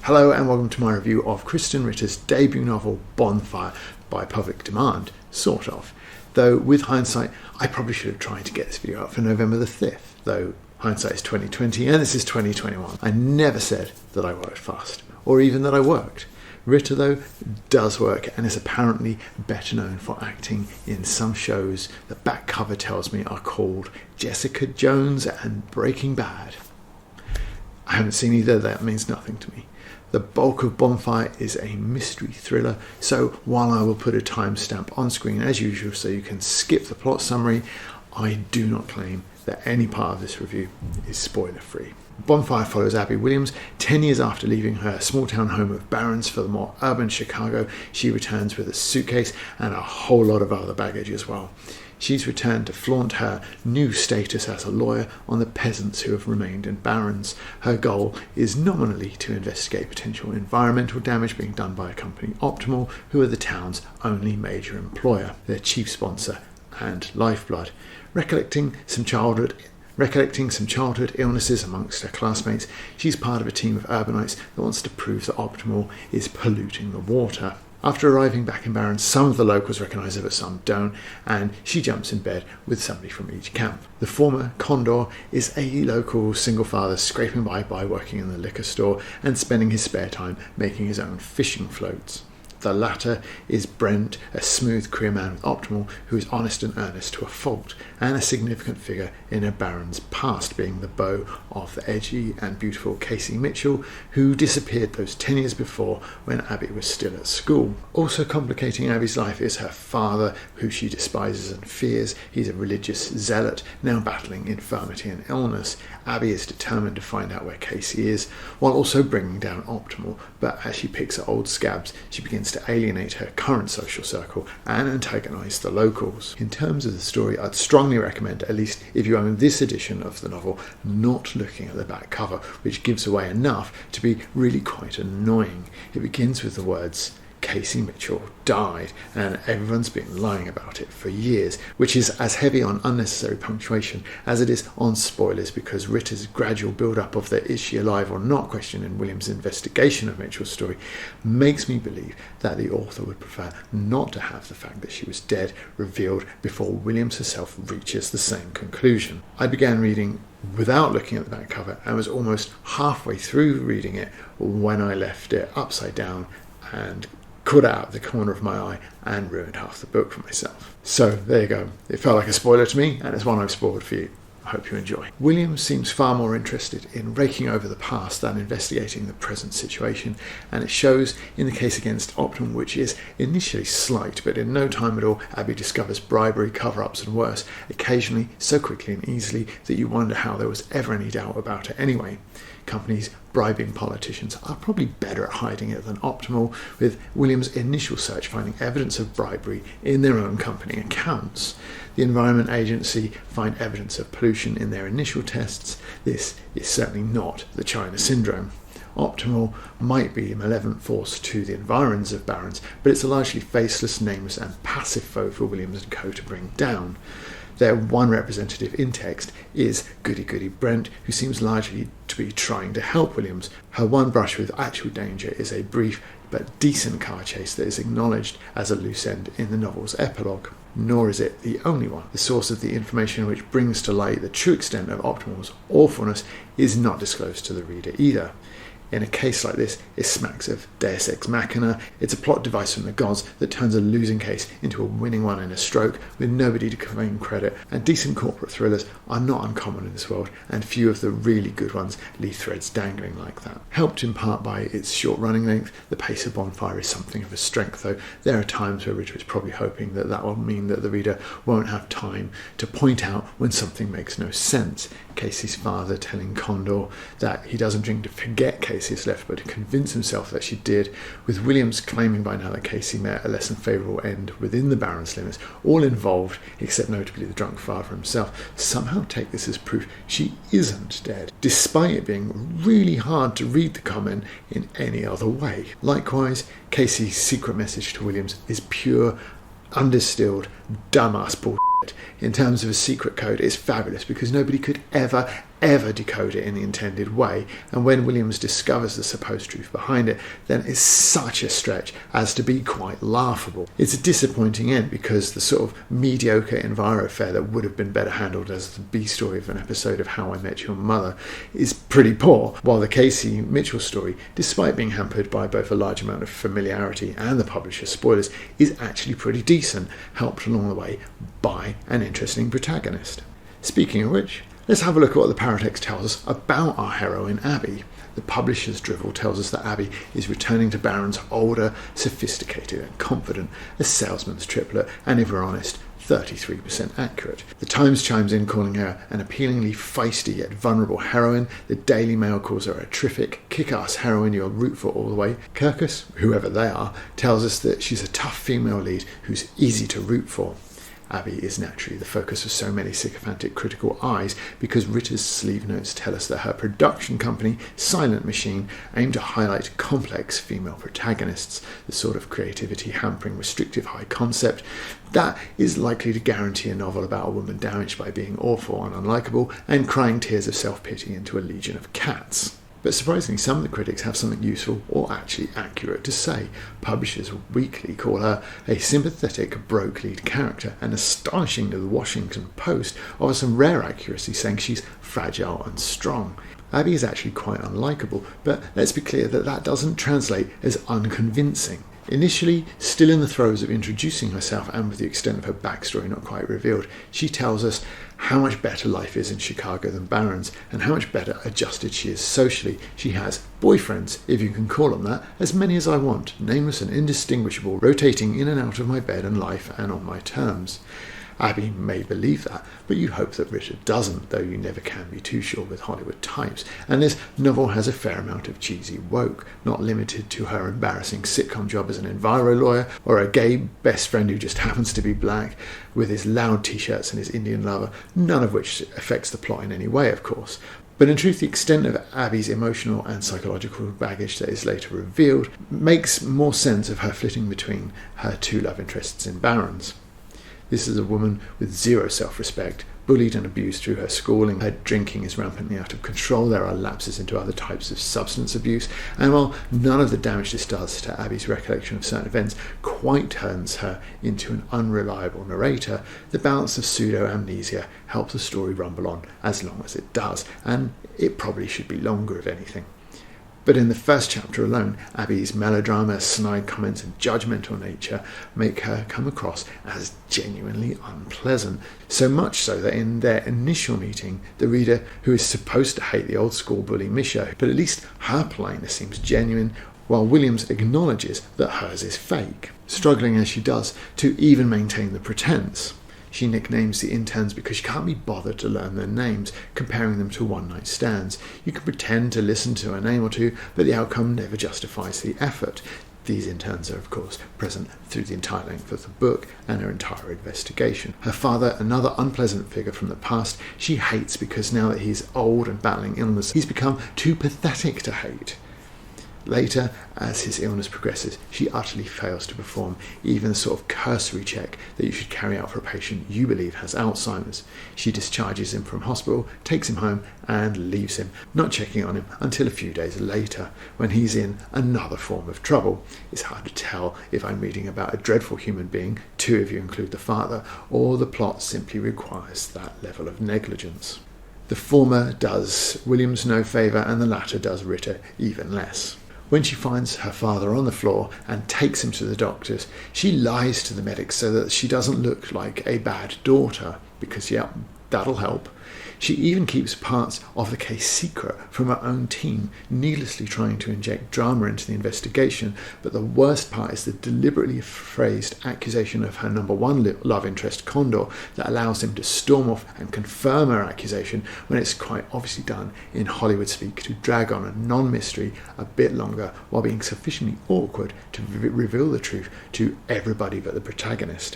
Hello and welcome to my review of Krysten Ritter's debut novel Bonfire, by public demand, sort of. Though with hindsight, I probably should have tried to get this video out for November the 5th, though hindsight is 2020 and this is 2021. I never said that I worked fast, or even that I worked. Ritter, though, does work and is apparently better known for acting in some shows the back cover tells me are called Jessica Jones and Breaking Bad. I haven't seen either, that means nothing to me. The bulk of Bonfire is a mystery thriller, so while I will put a timestamp on screen as usual so you can skip the plot summary, I do not claim that any part of this review is spoiler free. Bonfire follows Abby Williams. 10 years after leaving her small town home of Barrens for the more urban Chicago, she returns with a suitcase and a whole lot of other baggage as well. She's returned to flaunt her new status as a lawyer on the peasants who have remained in Barrens. Her goal is nominally to investigate potential environmental damage being done by a company, Optimal, who are the town's only major employer, their chief sponsor and lifeblood. Recollecting some childhood illnesses amongst her classmates, she's part of a team of urbanites that wants to prove that Optimal is polluting the water. After arriving back in Barrens, some of the locals recognise her but some don't, and she jumps in bed with somebody from each camp. The former Condor is a local single father scraping by working in the liquor store and spending his spare time making his own fishing floats. The latter is Brent, a smooth career man with Optimal who is honest and earnest to a fault, and a significant figure in a Barrens past, being the beau of the edgy and beautiful Casey Mitchell, who disappeared those 10 years before when Abby was still at school. Also complicating Abby's life is her father, who she despises and fears. He's a religious zealot, now battling infirmity and illness. Abby is determined to find out where Casey is, while also bringing down Optimal, but as she picks at old scabs, she begins to alienate her current social circle and antagonise the locals. In terms of the story, I'd strongly recommend, at least if you own this edition of the novel, not looking at the back cover, which gives away enough to be really quite annoying. It begins with the words, "Casey Mitchell died," and everyone's been lying about it for years, which is as heavy on unnecessary punctuation as it is on spoilers, because Ritter's gradual build-up of the is she alive or not question in Williams' investigation of Mitchell's story makes me believe that the author would prefer not to have the fact that she was dead revealed before Williams herself reaches the same conclusion. I began reading without looking at the back cover and was almost halfway through reading it when I left it upside down and cut out the corner of my eye and ruined half the book for myself. So there you go. It felt like a spoiler to me, and it's one I've spoiled for you. I hope you enjoy. Williams seems far more interested in raking over the past than investigating the present situation, and it shows in the case against Optimal, which is initially slight, but in no time at all Abby discovers bribery, cover-ups and worse, occasionally so quickly and easily that you wonder how there was ever any doubt about it anyway. Companies bribing politicians are probably better at hiding it than Optimal, with Williams' initial search finding evidence of bribery in their own company accounts. The Environment Agency find evidence of pollution in their initial tests. This is certainly not the China syndrome. Optimal might be a malevolent force to the environs of Barrens, but it's a largely faceless, nameless and passive foe for Williams and co to bring down. Their one representative in text is goody-goody Brent, who seems largely to be trying to help Williams. Her one brush with actual danger is a brief but decent car chase that is acknowledged as a loose end in the novel's epilogue. Nor is it the only one. The source of the information which brings to light the true extent of Optimal's awfulness is not disclosed to the reader either. In a case like this, it smacks of Deus Ex Machina. It's a plot device from the gods that turns a losing case into a winning one in a stroke, with nobody to claim credit, and decent corporate thrillers are not uncommon in this world, and few of the really good ones leave threads dangling like that. Helped in part by its short running length, the pace of Bonfire is something of a strength, though there are times where Ritter is probably hoping that that will mean that the reader won't have time to point out when something makes no sense. Casey's father telling Condor that he doesn't drink to forget Casey's left, but to convince himself that she did, with Williams claiming by now that Casey met a less than favourable end within the Barrens limits, all involved, except notably the drunk father himself, somehow take this as proof she isn't dead, despite it being really hard to read the comment in any other way. Likewise, Casey's secret message to Williams is pure, undistilled, dumbass bullshit. In terms of a secret code, it's fabulous because nobody could ever ever decode it in the intended way, and when Williams discovers the supposed truth behind it, then it's such a stretch as to be quite laughable. It's a disappointing end because the sort of mediocre Enviro affair that would have been better handled as the B-story of an episode of How I Met Your Mother is pretty poor, while the Casey Mitchell story, despite being hampered by both a large amount of familiarity and the publisher's spoilers, is actually pretty decent, helped along the way by an interesting protagonist. Speaking of which, let's have a look at what the paratext tells us about our heroine Abby. The publisher's drivel tells us that Abby is returning to Barrens older, sophisticated and confident, a salesman's triplet, and if we're honest, 33% accurate. The Times chimes in calling her an appealingly feisty yet vulnerable heroine. The Daily Mail calls her a terrific, kick-ass heroine you'll root for all the way. Kirkus, whoever they are, tells us that she's a tough female lead who's easy to root for. Abby is naturally the focus of so many sycophantic critical eyes because Ritter's sleeve notes tell us that her production company, Silent Machine, aim to highlight complex female protagonists, the sort of creativity hampering restrictive high concept that is likely to guarantee a novel about a woman damaged by being awful and unlikable and crying tears of self-pity into a legion of cats. But surprisingly, some of the critics have something useful or actually accurate to say. Publishers Weekly call her a sympathetic, broke lead character, and astonishingly the Washington Post offers some rare accuracy, saying she's fragile and strong. Abby is actually quite unlikable, but let's be clear that that doesn't translate as unconvincing. Initially, still in the throes of introducing herself and with the extent of her backstory not quite revealed, she tells us how much better life is in Chicago than Barrens and how much better adjusted she is socially. She has boyfriends, if you can call them that, as many as I want, nameless and indistinguishable, rotating in and out of my bed and life and on my terms. Abby may believe that, but you hope that Ritter doesn't, though you never can be too sure with Hollywood types, and this novel has a fair amount of cheesy woke, not limited to her embarrassing sitcom job as an enviro lawyer, or a gay best friend who just happens to be black, with his loud t-shirts and his Indian lover, none of which affects the plot in any way, of course. But in truth, the extent of Abby's emotional and psychological baggage that is later revealed makes more sense of her flitting between her two love interests in Barrens. This is a woman with zero self-respect, bullied and abused through her schooling. Her drinking is rampantly out of control. There are lapses into other types of substance abuse. And while none of the damage this does to Abby's recollection of certain events quite turns her into an unreliable narrator, the balance of pseudo-amnesia helps the story rumble on as long as it does. And it probably should be longer, if anything. But in the first chapter alone, Abby's melodrama, snide comments and judgmental nature make her come across as genuinely unpleasant. So much so that in their initial meeting, the reader, who is supposed to hate the old school bully Misha, but at least her politeness seems genuine, while Williams acknowledges that hers is fake, struggling as she does to even maintain the pretense. She nicknames the interns because she can't be bothered to learn their names, comparing them to one-night stands. You can pretend to listen to a name or two, but the outcome never justifies the effort. These interns are, of course, present through the entire length of the book and her entire investigation. Her father, another unpleasant figure from the past, she hates because now that he's old and battling illness, he's become too pathetic to hate. Later, as his illness progresses, she utterly fails to perform even the sort of cursory check that you should carry out for a patient you believe has Alzheimer's. She discharges him from hospital, takes him home, and leaves him, not checking on him until a few days later, when he's in another form of trouble. It's hard to tell if I'm reading about a dreadful human being, two if you include the father, or the plot simply requires that level of negligence. The former does Williams no favour, and the latter does Ritter even less. When she finds her father on the floor and takes him to the doctors, she lies to the medics so that she doesn't look like a bad daughter, because, yeah, that'll help. She even keeps parts of the case secret from her own team, needlessly trying to inject drama into the investigation, but the worst part is the deliberately phrased accusation of her number one love interest, Condor, that allows him to storm off and confirm her accusation when it's quite obviously done in Hollywood speak to drag on a non-mystery a bit longer while being sufficiently awkward to reveal the truth to everybody but the protagonist.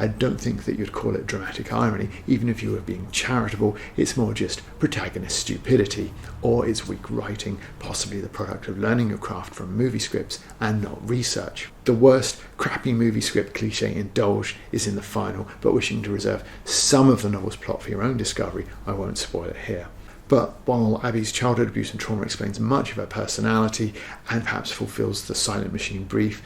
I don't think that you'd call it dramatic irony, even if you were being charitable. It's more just protagonist stupidity, or it's weak writing, possibly the product of learning your craft from movie scripts and not research. The worst crappy movie script cliche indulged is in the final, but wishing to reserve some of the novel's plot for your own discovery, I won't spoil it here. But while Abby's childhood abuse and trauma explains much of her personality and perhaps fulfills the silent machine brief,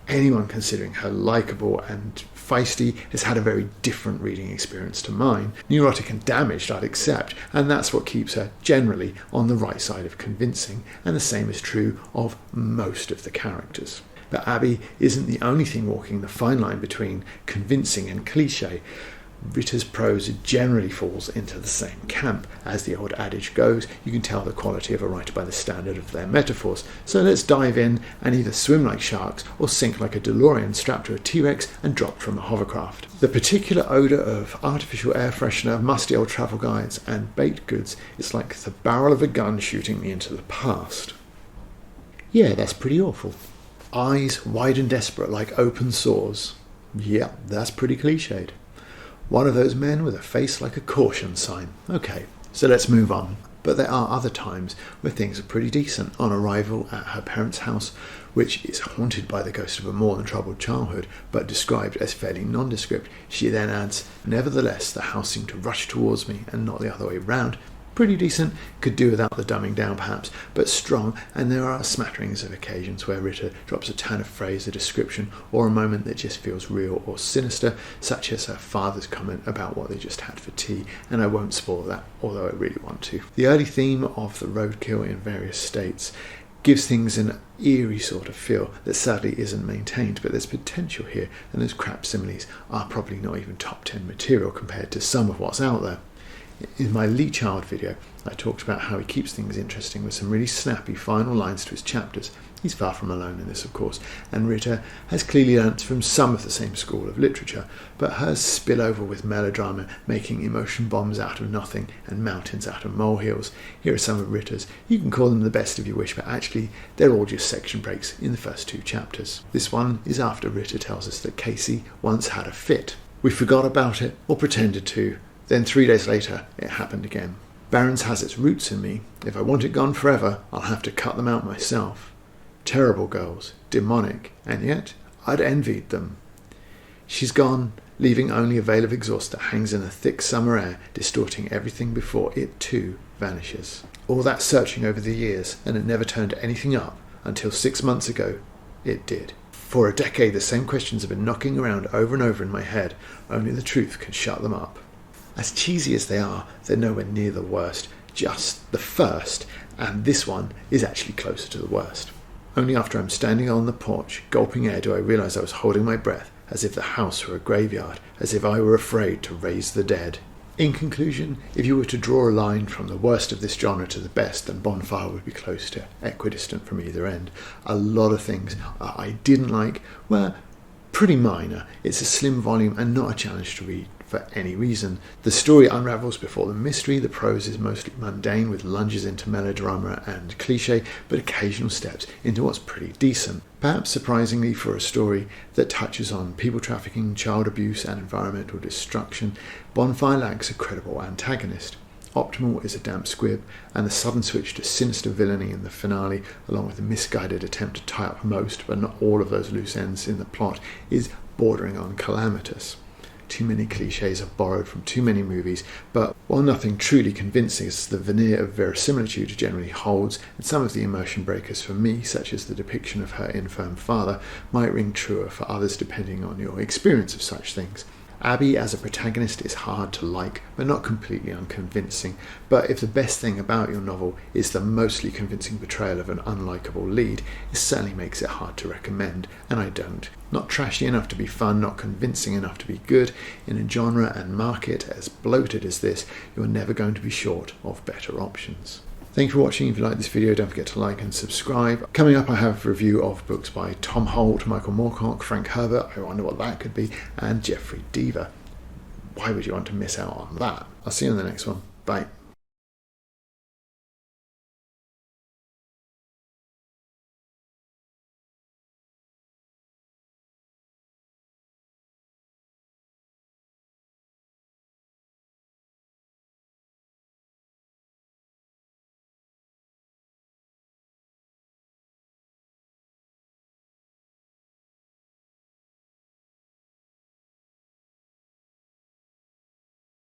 anyone considering her likeable and feisty has had a very different reading experience to mine. Neurotic and damaged, I'd accept, and that's what keeps her generally on the right side of convincing, and the same is true of most of the characters. But Abby isn't the only thing walking the fine line between convincing and cliché. Ritter's prose generally falls into the same camp. As the old adage goes, you can tell the quality of a writer by the standard of their metaphors. So let's dive in and either swim like sharks or sink like a DeLorean strapped to a T-Rex and dropped from a hovercraft. The particular odour of artificial air freshener, musty old travel guides and baked goods is like the barrel of a gun shooting me into the past. Yeah, that's pretty awful. Eyes wide and desperate like open sores. Yeah, that's pretty cliched. One of those men with a face like a caution sign. Okay, so let's move on. But there are other times where things are pretty decent. On arrival at her parents' house, which is haunted by the ghost of a more than troubled childhood, but described as fairly nondescript, she then adds, "Nevertheless, the house seemed to rush towards me and not the other way round." Pretty decent, could do without the dumbing down perhaps, but strong, and there are smatterings of occasions where Ritter drops a turn of phrase, a description, or a moment that just feels real or sinister, such as her father's comment about what they just had for tea, and I won't spoil that, although I really want to. The early theme of the roadkill in various states gives things an eerie sort of feel that sadly isn't maintained, but there's potential here, and those crap similes are probably not even top 10 material compared to some of what's out there. In my Lee Child video, I talked about how he keeps things interesting with some really snappy final lines to his chapters. He's far from alone in this, of course, and Ritter has clearly learnt from some of the same school of literature, but hers spill over with melodrama, making emotion bombs out of nothing and mountains out of molehills. Here are some of Ritter's. You can call them the best if you wish, but actually they're all just section breaks in the first 2 chapters. This one is after Ritter tells us that Casey once had a fit. We forgot about it, or pretended to. Then 3 days later, it happened again. Barrens has its roots in me. If I want it gone forever, I'll have to cut them out myself. Terrible girls, demonic, and yet I'd envied them. She's gone, leaving only a veil of exhaust that hangs in the thick summer air, distorting everything before it too vanishes. All that searching over the years, and it never turned anything up, until 6 months ago, it did. For a decade, the same questions have been knocking around over and over in my head. Only the truth can shut them up. As cheesy as they are, they're nowhere near the worst, just the first, and this one is actually closer to the worst. Only after I'm standing on the porch, gulping air, do I realise I was holding my breath, as if the house were a graveyard, as if I were afraid to raise the dead. In conclusion, if you were to draw a line from the worst of this genre to the best, then Bonfire would be close to equidistant from either end. A lot of things I didn't like were pretty minor. It's a slim volume and not a challenge to read for any reason. The story unravels before the mystery. The prose is mostly mundane with lunges into melodrama and cliche, but occasional steps into what's pretty decent. Perhaps surprisingly for a story that touches on people trafficking, child abuse and environmental destruction, Bonfire lacks a credible antagonist. Optimal is a damp squib, and the sudden switch to sinister villainy in the finale, along with a misguided attempt to tie up most, but not all of those loose ends in the plot, is bordering on calamitous. Too many cliches are borrowed from too many movies, but while nothing truly convincing, as the veneer of verisimilitude generally holds, and some of the emotion breakers for me, such as the depiction of her infirm father, might ring truer for others depending on your experience of such things. Abby as a protagonist is hard to like, but not completely unconvincing. But if the best thing about your novel is the mostly convincing portrayal of an unlikable lead, it certainly makes it hard to recommend, and I don't. Not trashy enough to be fun, not convincing enough to be good. In a genre and market as bloated as this, you're never going to be short of better options. Thank you for watching. If you like this video, don't forget to like and subscribe. Coming up, I have a review of books by Tom Holt, Michael Moorcock, Frank Herbert, I wonder what that could be, and Jeffrey Deaver. Why would you want to miss out on that? I'll see you in the next one. Bye.